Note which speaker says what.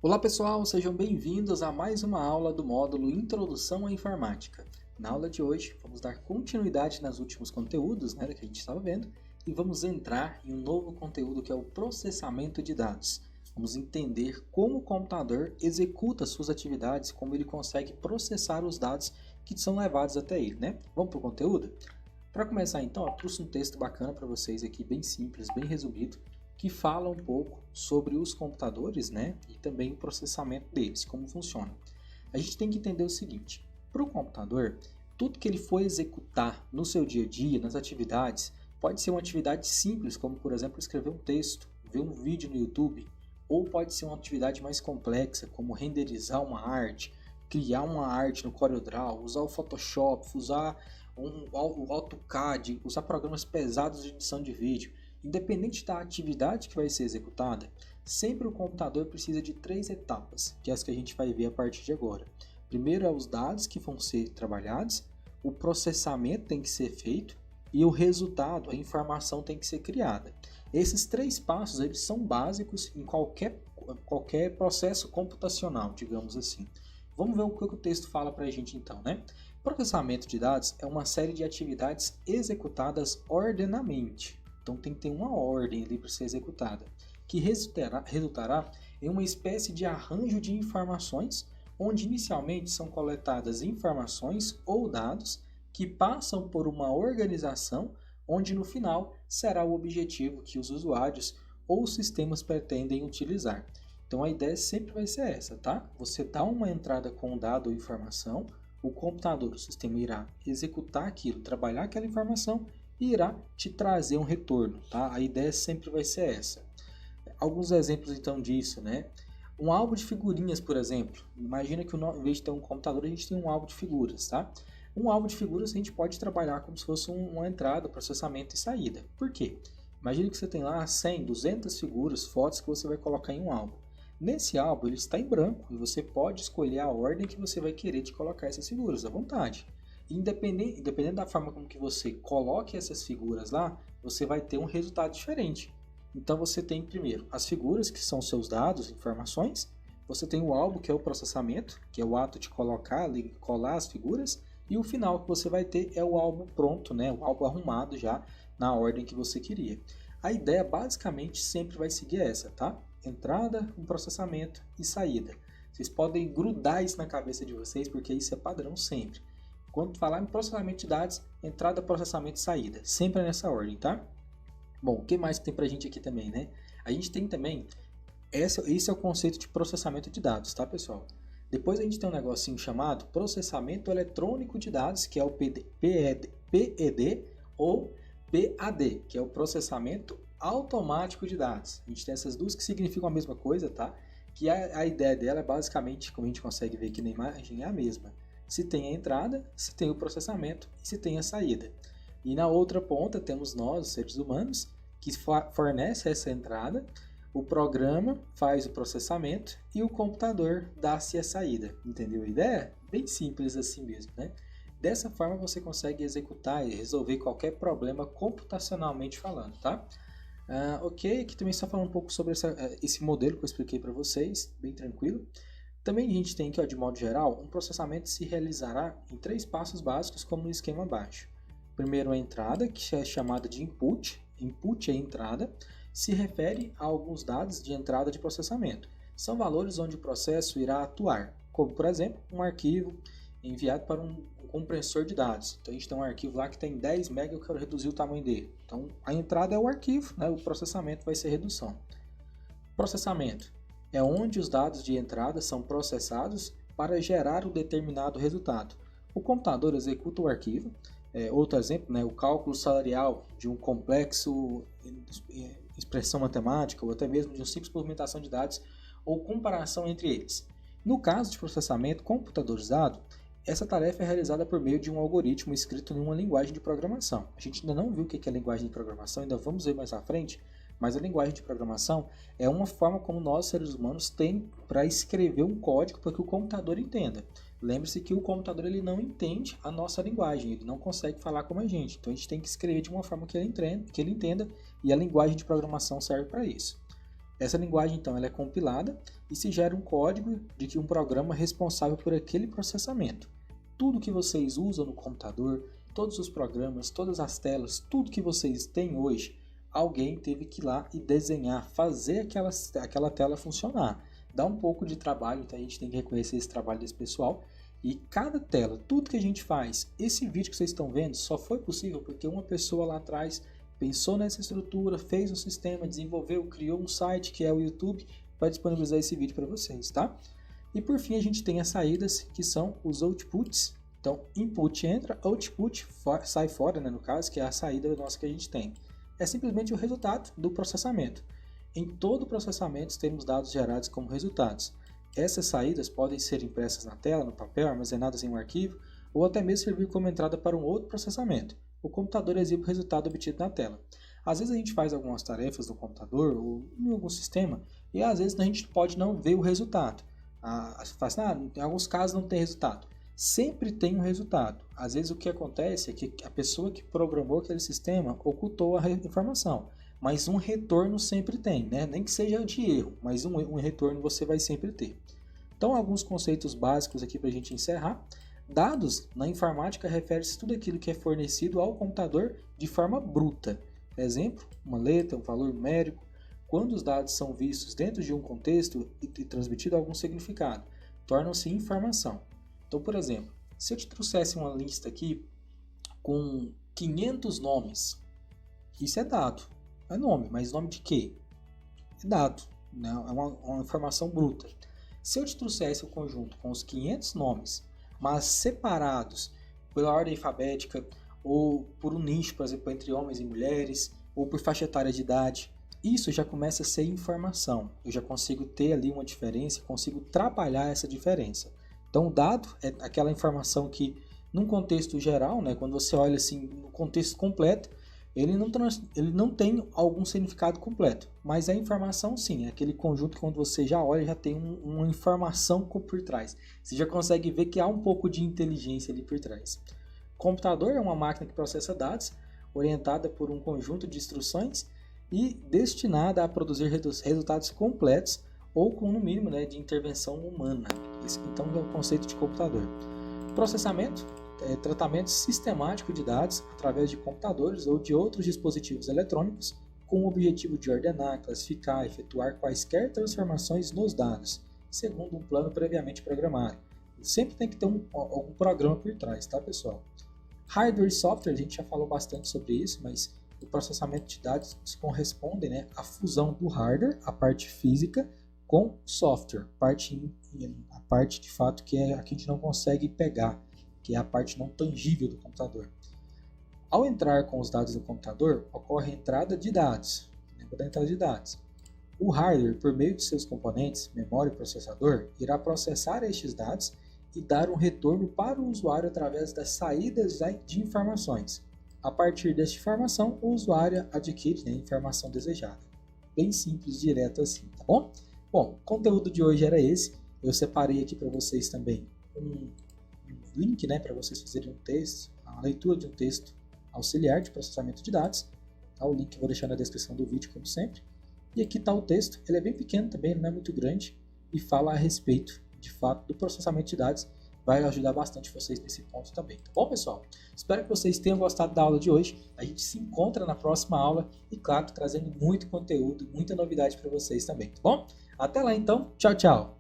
Speaker 1: Olá pessoal, sejam bem-vindos a mais uma aula do módulo Introdução à Informática. Na aula de hoje, vamos dar continuidade nos últimos conteúdos que a gente estava vendo e vamos entrar em um novo conteúdo que é o processamento de dados. Vamos entender como o computador executa suas atividades, como ele consegue processar os dados que são levados até ele, Vamos para o conteúdo? Para começar então, eu trouxe um texto bacana para vocês aqui, bem simples, bem resumido, que fala um pouco sobre os computadores, e também o processamento deles, como funciona. A gente tem que entender o seguinte: para o computador, tudo que ele for executar no seu dia a dia, nas atividades, pode ser uma atividade simples, como por exemplo escrever um texto, ver um vídeo no YouTube, ou pode ser uma atividade mais complexa, como renderizar uma arte, criar uma arte no CorelDRAW, usar o Photoshop, usar o AutoCAD, usar programas pesados de edição de vídeo. Independente da atividade que vai ser executada, sempre o computador precisa de 3 etapas, que é as que a gente vai ver a partir de agora. Primeiro é os dados que vão ser trabalhados, o processamento tem que ser feito e o resultado, a informação tem que ser criada. Esses 3 passos eles são básicos em qualquer processo computacional, digamos assim. Vamos ver o que o texto fala para a gente então, Processamento de dados é uma série de atividades executadas ordenadamente. Então tem que ter uma ordem ali para ser executada, que resultará em uma espécie de arranjo de informações, onde inicialmente são coletadas informações ou dados que passam por uma organização, onde no final será o objetivo que os usuários ou sistemas pretendem utilizar. Então a ideia sempre vai ser essa, tá? Você dá uma entrada com um dado ou informação, o computador, o sistema irá executar aquilo, trabalhar aquela informação e irá te trazer um retorno, tá? A ideia sempre vai ser essa. Alguns exemplos então disso, Um álbum de figurinhas, por exemplo. Imagina que em vez de ter um computador, a gente tem um álbum de figuras, tá? Um álbum de figuras a gente pode trabalhar como se fosse uma entrada, processamento e saída. Por quê? Imagina que você tem lá 100, 200 figuras, fotos que você vai colocar em um álbum. Nesse álbum ele está em branco e você pode escolher a ordem que você vai querer de colocar essas figuras à vontade. Independente da forma como que você coloque essas figuras lá, você vai ter um resultado diferente. Então você tem primeiro as figuras, que são seus dados, informações. Você tem o álbum, que é o processamento, que é o ato de colocar, colar as figuras. E o final que você vai ter é o álbum pronto, o álbum arrumado já na ordem que você queria. A ideia basicamente sempre vai seguir essa, tá? Entrada, um processamento e saída. Vocês podem grudar isso na cabeça de vocês, porque isso é padrão sempre. Quando falar em processamento de dados, entrada, processamento e saída. Sempre nessa ordem, tá? Bom, o que mais tem pra gente aqui também, A gente tem também, esse é o conceito de processamento de dados, tá, pessoal? Depois a gente tem um negocinho chamado processamento eletrônico de dados, que é o PED ou PAD, que é o processamento automático de dados. A gente tem essas duas que significam a mesma coisa, tá? Que a ideia dela é basicamente, como a gente consegue ver aqui na imagem, é a mesma. Se tem a entrada, se tem o processamento e se tem a saída. E na outra ponta temos nós, os seres humanos, que fornece essa entrada, o programa faz o processamento e o computador dá-se a saída. Entendeu a ideia? Bem simples assim mesmo, Dessa forma você consegue executar e resolver qualquer problema computacionalmente falando, tá? Ok, aqui também só falando um pouco sobre esse modelo que eu expliquei para vocês, bem tranquilo. Também a gente tem aqui, de modo geral, um processamento se realizará em 3 passos básicos, como no esquema abaixo. Primeiro, a entrada, que é chamada de input. Input é entrada, se refere a alguns dados de entrada de processamento. São valores onde o processo irá atuar, como, por exemplo, um arquivo enviado para um compressor de dados. Então, a gente tem um arquivo lá que tem 10 MB e eu quero reduzir o tamanho dele. Então, a entrada é o arquivo, o processamento vai ser redução. Processamento é onde os dados de entrada são processados para gerar um determinado resultado. O computador executa o arquivo. Outro exemplo, o cálculo salarial de um complexo expressão matemática ou até mesmo de uma simples movimentação de dados ou comparação entre eles. No caso de processamento computadorizado, essa tarefa é realizada por meio de um algoritmo escrito em uma linguagem de programação. A gente ainda não viu o que é linguagem de programação, ainda vamos ver mais à frente, mas a linguagem de programação é uma forma como nós, seres humanos, tem para escrever um código para que o computador entenda. Lembre-se que o computador ele não entende a nossa linguagem, ele não consegue falar como a gente. Então a gente tem que escrever de uma forma que ele entenda e a linguagem de programação serve para isso. Essa linguagem, então, ela é compilada e se gera um código de que um programa é responsável por aquele processamento. Tudo que vocês usam no computador, todos os programas, todas as telas, tudo que vocês têm hoje, alguém teve que ir lá e desenhar, fazer aquela tela funcionar. Dá um pouco de trabalho, então a gente tem que reconhecer esse trabalho desse pessoal. E cada tela, tudo que a gente faz, esse vídeo que vocês estão vendo só foi possível porque uma pessoa lá atrás pensou nessa estrutura, fez um sistema, desenvolveu, criou um site que é o YouTube para disponibilizar esse vídeo para vocês, tá? E por fim a gente tem as saídas que são os outputs. Então input entra, output sai fora, né, no caso, que é a saída nossa que a gente tem. É simplesmente o resultado do processamento. Em todo processamento temos dados gerados como resultados. Essas saídas podem ser impressas na tela, no papel, armazenadas em um arquivo, ou até mesmo servir como entrada para um outro processamento. O computador exibe o resultado obtido na tela. Às vezes a gente faz algumas tarefas no computador ou em algum sistema e às vezes a gente pode não ver o resultado. Em alguns casos não tem resultado. Sempre tem um resultado. Às vezes o que acontece é que a pessoa que programou aquele sistema ocultou a informação. Mas um retorno sempre tem, né? Nem que seja de erro, mas um retorno você vai sempre ter. Então alguns conceitos básicos aqui para a gente encerrar. Dados, na informática, refere-se a tudo aquilo que é fornecido ao computador de forma bruta. Exemplo, uma letra, um valor numérico. Quando os dados são vistos dentro de um contexto e transmitido algum significado, tornam-se informação. Então, por exemplo, se eu te trouxesse uma lista aqui com 500 nomes, isso é dado. É nome, mas nome de quê? É dado, né? É uma informação bruta. Se eu te trouxesse o conjunto com os 500 nomes, mas separados pela ordem alfabética ou por um nicho, por exemplo, entre homens e mulheres, ou por faixa etária de idade, isso já começa a ser informação. Eu já consigo ter ali uma diferença, consigo trabalhar essa diferença. Então, o dado é aquela informação que, num contexto geral, né, quando você olha assim, no contexto completo, ele não tem algum significado completo, mas a informação sim, é aquele conjunto que quando você já olha já tem uma informação por trás. Você já consegue ver que há um pouco de inteligência ali por trás. Computador é uma máquina que processa dados, orientada por um conjunto de instruções e destinada a produzir resultados completos ou com no mínimo, né, de intervenção humana. Esse então é o conceito de computador. Processamento tratamento sistemático de dados através de computadores ou de outros dispositivos eletrônicos com o objetivo de ordenar, classificar, efetuar quaisquer transformações nos dados, segundo um plano previamente programado. Sempre tem que ter algum programa por trás, tá, pessoal? Hardware e software, a gente já falou bastante sobre isso, mas o processamento de dados corresponde, né, à fusão do hardware, a parte física, com software, a parte de fato que é a que a gente não consegue pegar, que é a parte não tangível do computador. Ao entrar com os dados do computador, ocorre a entrada de dados. Lembra da entrada de dados? O hardware, por meio de seus componentes, memória e processador, irá processar estes dados e dar um retorno para o usuário através das saídas de informações. A partir desta informação, o usuário adquire, né, a informação desejada. Bem simples, direto assim, tá bom? Bom, o conteúdo de hoje era esse. Eu separei aqui para vocês também um link, né, para vocês fazerem um texto, a leitura de um texto auxiliar de processamento de dados. Tá? O link eu vou deixar na descrição do vídeo, como sempre. E aqui está o texto. Ele é bem pequeno também, não é muito grande, e fala a respeito, de fato, do processamento de dados. Vai ajudar bastante vocês nesse ponto também. Tá bom, pessoal? Espero que vocês tenham gostado da aula de hoje. A gente se encontra na próxima aula e, claro, trazendo muito conteúdo, muita novidade para vocês também, tá bom? Até lá, então. Tchau, tchau!